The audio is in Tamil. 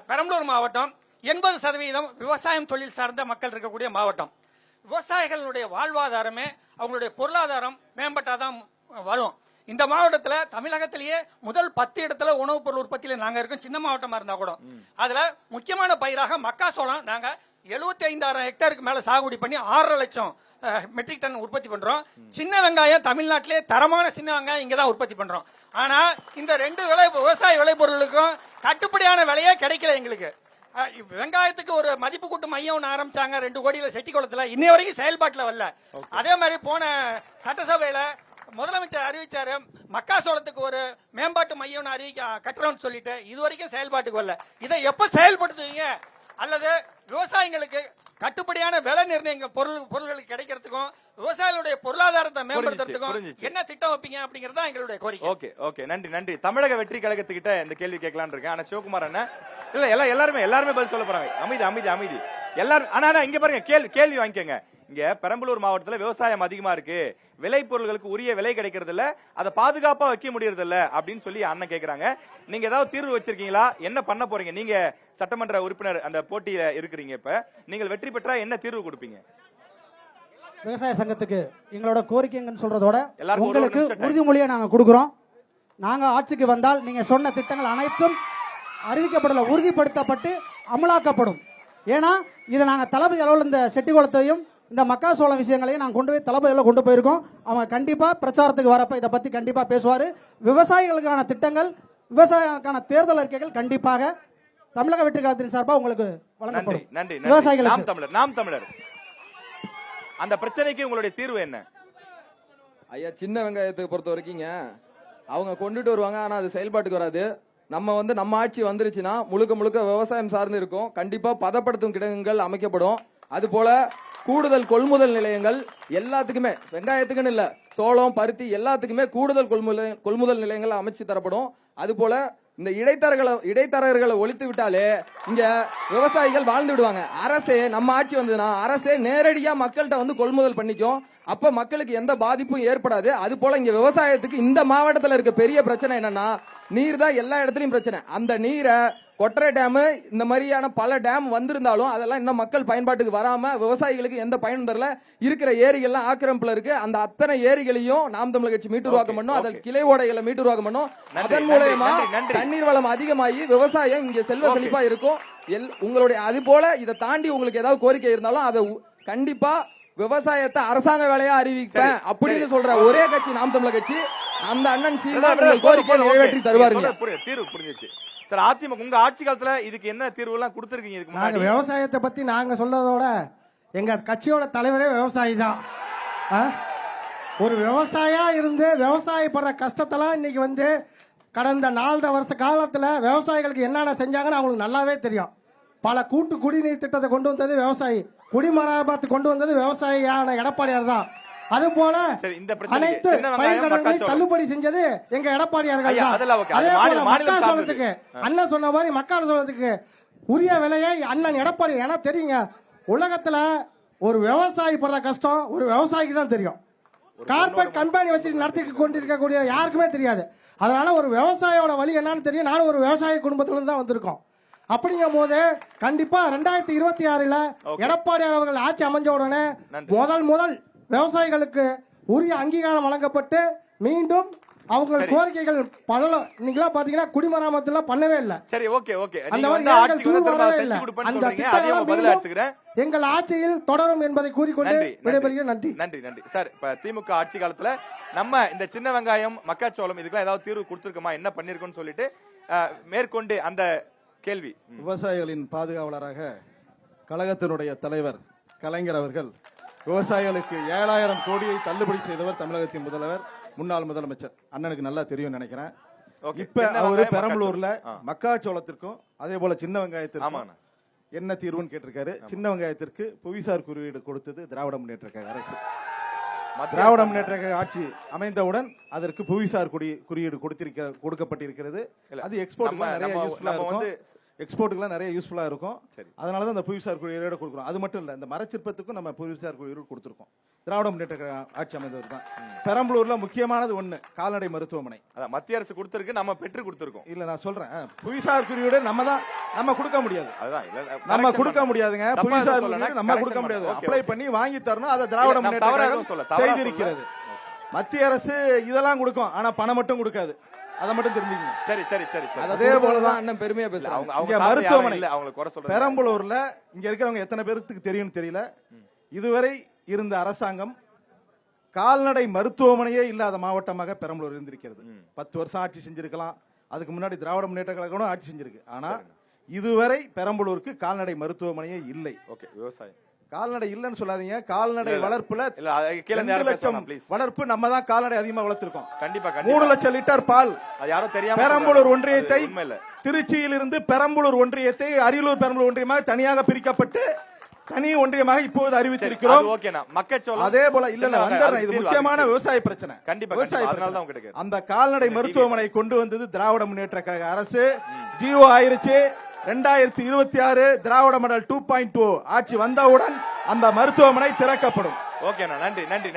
பெரம்பலூர் மாவட்டம் 80% விவசாயம் தொழில் சார்ந்த மக்கள் இருக்கக்கூடிய மாவட்டம். விவசாயிகளுடைய வாழ்வாதாரமே அவங்களுடைய பொருளாதாரம் மேம்பட்டாதான் வரும். இந்த மாவட்டத்தில் தமிழகத்திலேயே முதல் 10 இடத்துல உணவுப் பொருள் உற்பத்தியில நாங்க இருக்கோம். சின்ன மாவட்டமா இருந்தா கூட அதுல முக்கியமான பயிராக மக்காசோளம் நாங்க 75,000 ஹெக்டேருக்கு மேல சாகுபடி பண்ணி 6 லட்சம் மெட்ரிக் டன் உற்பத்தி பண்றோம். சின்ன வெங்காயம் தமிழ்நாட்டிலே தரமான சின்ன வெங்காயம் இங்கதான் உற்பத்தி பண்றோம். ஆனா இந்த 2 விவசாய விளைபொருளுக்கும் கட்டுப்படியான விலையே கிடைக்கல எங்களுக்கு. வெங்காயத்துக்கு ஒரு மதிப்பு கூட்டு மையம் ஒன்று ஆரம்பிச்சாங்க 2 கோடியில செட்டிக்குளத்துல, இன்னை வரைக்கும் செயல்பாட்டுல வரல. அதே மாதிரி போன சட்டசபையில முதலமைச்சர் அறிவிச்சாரு மக்காசோளத்துக்கு ஒரு மேம்பாட்டு மையம் கட்டுறோம்னு சொல்லிட்டு இது வரைக்கும் செயல்பாட்டுக்கு வரல. இதை எப்ப செயல்படுத்துவீங்க? அல்லது விவசாயிகளுக்கு கட்டுப்படியான விலை நிர்ணய பொருள்களுக்கு கிடைக்கிறதுக்கும் விவசாயிகளுடைய பொருளாதாரத்தை மேம்படுத்துறதுக்கும் என்ன திட்டம் வைப்பீங்க அப்படிங்கறத எங்களுடைய கோரிக்கை. ஓகே ஓகே, நன்றி நன்றி. தமிழக வெற்றி கழகத்துக்கிட்ட இந்த கேள்வி கேட்கலான்னு இருக்கேன். ஆனா சிவகுமார் அண்ணா இல்ல எல்லாருமே பதில் சொல்ல போறாங்க. அமைதி அமைதி அமைதி எல்லாரும். ஆனா இங்க பாருங்க, கேள்வி வாங்கிக்கோங்க. இங்க பெரம்பலூர் மாவட்டத்துல விவசாயம் அதிகமா இருக்கு, விலை பொருள்களுக்கு உரிய விலை கிடைக்கிறது இல்ல, அதை பாதுகாப்பா வைக்க முடியறது இல்ல அப்படின்னு சொல்லி அண்ணன் கேக்குறாங்க. நீங்க ஏதாவது தீர்வு வச்சிருக்கீங்களா? என்ன பண்ண போறீங்க? நீங்க சட்டமன்ற உறுப்பினர் அந்த போட்டியில இருக்கிறீங்க. இப்ப நீங்கள் வெற்றி பெற்றா என்ன தீர்வு கொடுப்பீங்க? விவசாய சங்கத்துக்கு எங்களோட கோரிக்கைங்கன்னு சொல்றதோட உங்களுக்கு உறுதிமொழியை நாங்க கொடுக்கிறோம். நாங்க ஆட்சிக்கு வந்தால் நீங்க சொன்ன திட்டங்கள் அனைத்தும் அறிவிக்கப்படல, உறுதிப்படுத்தப்பட்டு அமலாக்கப்படும். ஏன்னா இதை நாங்க தளபதி அளவில் இந்த செட்டிக்குளத்தையும் இந்த மக்காசோளம் விஷயங்களையும் நாங்கள் கொண்டு போய் தளபதியில் கொண்டு போயிருக்கோம். அவங்க கண்டிப்பா பிரச்சாரத்துக்கு வரப்ப இதை பத்தி கண்டிப்பா பேசுவாரு. விவசாயிகளுக்கான திட்டங்கள், விவசாயிகளுக்கான தேர்தல் அறிக்கைகள் கண்டிப்பாக தமிழக வெற்றி கழகத்தின் சார்பாக உங்களுக்கு வழங்கப்படும். நன்றி. விவசாயிகளுக்கு நாம் தமிழர் அந்த பிரச்சனைக்கு உங்களுடைய தீர்வு என்ன? ஐயா, சின்ன வெங்காயத்துக்கு பொறுத்த வரைக்கும் அவங்க கொண்டுட்டு வருவாங்க, ஆனா அது செயல்பாட்டுக்கு வராது. நம்ம ஆட்சி வந்துருச்சுன்னா முழுக்க முழுக்க விவசாயம் சார்ந்து இருக்கும். கண்டிப்பா பதப்படுத்தும் கிடங்குகள் அமைக்கப்படும். அது போல கூடுதல் கொள்முதல் நிலையங்கள் எல்லாத்துக்குமே, வெங்காயத்துக்குன்னு இல்ல, சோளம் பருத்தி எல்லாத்துக்குமே கூடுதல் கொள்முதல் நிலையங்கள் அமைச்சு தரப்படும். அது போல இந்த இடைத்தரகர்களை ஒழித்து விட்டாலே இங்க விவசாயிகள் வாழ்ந்து விடுவாங்க. அரசே, நம்ம ஆட்சி வந்ததுன்னா அரசே நேரடியா மக்கள்கிட்ட வந்து கொள்முதல் பண்ணிக்கும். அப்ப மக்களுக்கு எந்த பாதிப்பும் ஏற்படாது. அது போல இங்க விவசாயத்துக்கு இந்த மாவட்டத்தில் இருக்க பெரிய பிரச்சனை என்னன்னா நீர் தான். எல்லா இடத்துலயும் பிரச்சனை. அந்த நீரை கொட்டரை டேம் இந்த மாதிரியான பல டேம் வந்திருந்தாலும் அதெல்லாம் இன்னும் மக்கள் பயன்பாட்டுக்கு வராம விவசாயிகளுக்கு எந்த பயனும் தரல. இருக்கிற ஏரிகள்லாம் ஆக்கிரமிப்புல இருக்கு. அந்த அத்தனை ஏரிகளையும் நாம் தமிழர் கட்சி மீட்டுருவாக்கம் பண்ணும். அதில் கிளை ஓடைகளை மீட்டுருவாக்கம் பண்ணும். அதன் மூலமா தண்ணீர் வளம் அதிகமாகி விவசாயம் இங்க செல்வ செழிப்பா இருக்கும். உங்களுடைய அது போல இதை தாண்டி உங்களுக்கு ஏதாவது கோரிக்கை இருந்தாலும் அதை கண்டிப்பா விவசாயத்தை அரசாங்க வேலையா அறிவிப்பேன் அப்படின்னு சொல்ற ஒரே கட்சி நாம் தமிழர் கட்சி. அந்த அண்ணன் சீமான் கோரிக்கை நிறைவேற்றி தருவாருங்க. தீர்வு புரிஞ்சிச்சு சார். அதிமுக உங்க ஆட்சி காலத்துல இதுக்கு என்ன தீர்வு எல்லாம் கொடுத்திருக்கீங்க? நாங்க விவசாயத்தை பத்தி நாங்க சொல்றதோட எங்க கட்சியோட தலைவரே விவசாயி தான். ஒரு விவசாயியா இருந்து விவசாயி படுற கஷ்டத்தெல்லாம் இன்னைக்கு வந்து கடந்த 4.5 வருஷ காலத்துல விவசாயிகளுக்கு என்னென்ன செஞ்சாங்கன்னு அவங்களுக்கு நல்லாவே தெரியும். பல கூட்டு குடிநீர் திட்டத்தை கொண்டு வந்தது விவசாயி, குடிமராமத்து கொண்டு வந்தது விவசாயியான எடப்பாடியார் தான். அது போல அனைத்து பயிர்கடன்களையும் தள்ளுபடி செஞ்சது எங்க எடப்பாடியார்கள் தான். அதே போல மக்காசோளத்துக்கு அண்ணன் சொன்ன மாதிரி மக்காசோளத்துக்கு உரிய விலையை அண்ணன் எடப்பாடி, ஏன்னா தெரியுங்க உலகத்துல ஒரு விவசாயி படுற கஷ்டம் ஒரு விவசாயிக்கு தான் தெரியும். கார்பரேட் கம்பெனி வச்சு நடத்தி கொண்டிருக்கக்கூடிய யாருக்குமே தெரியாது. அதனால ஒரு விவசாயியோட வழி என்னன்னு தெரியும். நானும் ஒரு விவசாய குடும்பத்துல தான் வந்திருக்கோம். அப்படிங்கும் போது கண்டிப்பா 2026 எடப்பாடியார் அவர்கள் ஆட்சி அமைஞ்ச உடனே முதல் விவசாயிகளுக்கு உரிய அங்கீகாரம் வழங்கப்பட்டு மீண்டும் அவங்க கோரிக்கைகள் பலரும் நீங்களா பாத்தீங்கன்னா குடிமராமத்துல பண்ணவே இல்ல. சரி, ஓகே ஓகே. அந்த எங்கள் ஆட்சியில் தொடரும் என்பதை கூறிக்கொண்டு விடைபெறுகிறேன். நன்றி நன்றி நன்றி சார். இப்ப திமுக ஆட்சி காலத்துல நம்ம இந்த சின்ன வெங்காயம் மக்காச்சோளம் இதுக்கெல்லாம் ஏதாவது தீர்வு கொடுத்திருக்கோமா, என்ன பண்ணிருக்கோம்னு சொல்லிட்டு மேற்கொண்டு அந்த கேள்வி. விவசாயிகளின் பாதுகாவலராக கழகத்தினுடைய தலைவர் கலைஞர் அவர்கள் விவசாயிகளுக்கு 7,000 கோடியை தள்ளுபடி செய்தவர் தமிழகத்தின் முதல்வர், முன்னாள் முதலமைச்சர் அண்ணனுக்கு நல்லா தெரியும் நினைக்கிறேன். இப்ப அவரு பெரம்பலூர்ல மக்காச்சோளத்திற்கும் அதே போல சின்ன வெங்காயத்திற்கும் என்ன தீர்வுன்னு கேட்டிருக்காரு. சின்ன வெங்காயத்திற்கு புவிசார் குறியீடு கொடுத்தது திராவிட முன்னேற்ற கழக அரசு. திராவிட முன்னேற்ற கழக ஆட்சி அமைந்தவுடன் அதற்கு புவிசார் குறியீடு கொடுக்கப்பட்டிருக்கிறது. அது எக்ஸ்போர்ட் எக்ஸ்போர்ட்டுக்குலாம் நிறைய யூஸ்ஃபுல்லா இருக்கும். சரி. அதனால தான் இந்த புவிசார் குடியீடு கொடுக்குறோம். அது மட்டும் இல்ல, இந்த மரச்சிற்பத்துக்கும் நம்ம புவிசார் குடியீடு கொடுத்துருக்கோம். திராவிட முன்னேற்ற கழக ஆட்சி அமைந்தவர் தான். பெரம்பலூர்ல முக்கியமானது ஒண்ணு கால்நடை மருத்துவமனை. அதான் மத்திய அரசு கொடுத்திருக்கு, நம்ம பெற்று கொடுத்திருக்கோம். இல்ல நான் சொல்றேன், புவிசார் குறியீடு நம்ம கொடுக்க முடியாது. அதுதான் இல்ல, நம்ம correction கொடுக்க பண்ணணும். முடியாதுங்க. தப்பா புவிசார் எதுவும் சொல்லல, குறியீடு நம்ம correction கொடுக்க முடியாது. பண்ணணும். அப்ளை Okay, பண்ணி வாங்கி தரணும். அதை திராவிட இல்ல, முன்னேற்ற தவறா கழகம் எதுவும் சொல்ல, தவறா செய்திருக்கிறது. மத்திய அரசு இதெல்லாம் கொடுக்கும், ஆனா பணம் மட்டும் கொடுக்காது. அதை மட்டும் தெரிஞ்சுக்கங்க. சரி சரி சரி சரி. அதே அதே போலதான் போலதான் அண்ணன் பெருமையா இல்ல, பேசுறாங்க. அவங்க அவங்க இங்க சார்ந்த யாரும் மருத்துவமனை. இல்ல, அவங்களை குறை சொல்றது. பெரம்பலூர்ல இங்க இருக்கிறவங்க எத்தனை பேருக்கு தெரியும்னு தெரியல, இதுவரை இருந்த அரசாங்கம் கால்நடை மருத்துவமனையே இல்லாத மாவட்டமாக பெரம்பலூர் இருந்திருக்கிறது. 10 வருஷம் ஆட்சி செஞ்சிருக்கலாம். அதுக்கு முன்னாடி திராவிட முன்னேற்ற கழகம் ஆட்சி செஞ்சிருக்கு. ஆனா இதுவரை பெரம்பலூருக்கு கால்நடை மருத்துவமனையே இல்லை. ஓகே, விவசாயம் கால்நடை இல்லன்னு சொல்லாதீங்க. கால்நடை வளர்ப்புல இல்ல, அது கீழ இருந்து 2 யாரும் லட்சம் பேசலாம், please. வளர்ப்பு நம்ம தான் கால்நடை அதிகமா வளர்த்திருக்கோம். கண்டிப்பா 3 கண்டிப்பா. லட்சம் லிட்டர் பால் அது யாரும் தெரியாம பெரம்பலூர் சொல்றாங்க. ஒன்றியத்தை அது உண்மை இல்ல. திருச்சியில் இருந்து பெரம்பலூர் ஒன்றியத்தை அரியலூர் பெரம்பலூர் ஒன்றியமாக தனியாக பிரிக்கப்பட்டு தனி ஒன்றியமாக இப்போது அறிவித்திருக்கிறோம். அது ஓகேனா மக்கச்சோளம். அதே போல இல்ல சரி, வந்துடுறேன். இது அது முக்கியமான தீர்வு. விவசாய பிரச்சனை. கண்டிப்பா விவசாய கண்டிப்பா. அதனால தான் பிரச்சனை. உங்ககிட்ட கேக்குறேன். அந்த கால்நடை மருத்துவமனை கொண்டு வந்தது திராவிட முன்னேற்ற கழக அரசு. ஜியோ ஆயிருச்சு. 2026 திராவிட மாடல் 2.0 ஆட்சி வந்தவுடன் அந்த மருத்துவமனை திறக்கப்படும். ஓகேண்ணா, நன்றி நன்றி.